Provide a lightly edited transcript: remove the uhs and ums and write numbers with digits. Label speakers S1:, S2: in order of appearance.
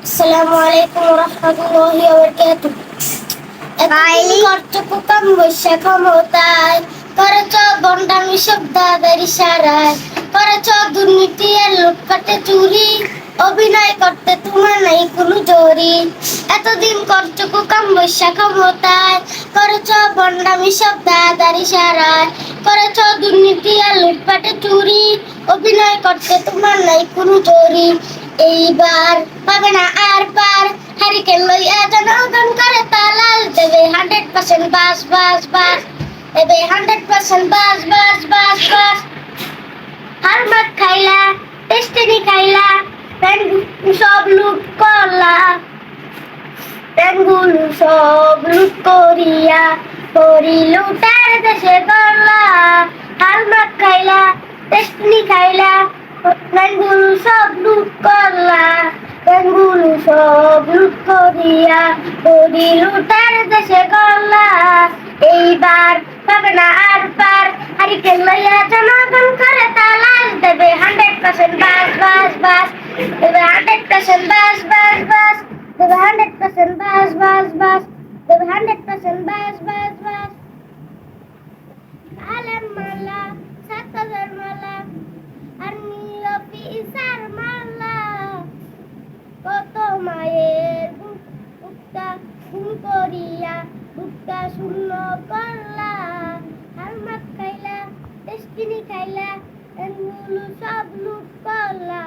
S1: আসসালামু আলাইকুম রহমতুল্লাহি ওয়া বারাকাতুহু। এতদিন কার্যক্রম বৈশা ক্ষমতায় করেছ বন্ডামি শব্দাদের ইশারায় করেছ দুর্নীতি আর লুটপাটে চুরি অভিনয় করতে তোমার নাই কোনো জোরি। এতদিন কার্যক্রম বৈশা ক্ষমতায় করেছ বন্ডামি শব্দাদের ইশারায় করেছ দুর্নীতি আর লুটপাটে চুরি অভিনয় করতে তোমার নাই কোনো জোরি। এইবার পাবে না আর পার হারিকেন লইয়া জনগণ করে তালাল দেবে 100% বাস বাস বাস দেবে 100% বাস বাস বাস বাস। হারমাত খাইলা টেস্টিনি খাইলা সব লুট করলা পেনগুলো সব লুট করিয়া করি লুটার দেশে করলা। হারমাত খাইলা টেস্টিনি খাইলা পেনগুলো সব লুট করলা পেনগুলো সব লুট করিয়া করি লুটার দেশে করলা। এইবার পাবে না আর পার হারিকেন লইয়া জনগণ করে তালাশ দেবে 100% বাস বাস বাস দেবে 100% বাস বাস বাস দেবে 100% বাস বাস বাস দেবে 100% বাস বাস বাস। আলেম মালা ছাত্রদের মালা আর নীল অফিসার মালা কত মায়ের বুকটা খুন করিয়া বুকটা শূন্য করলা। হারমাত খাইলা টেস্টিনি খাইলা এগুলো সব লুট করলা।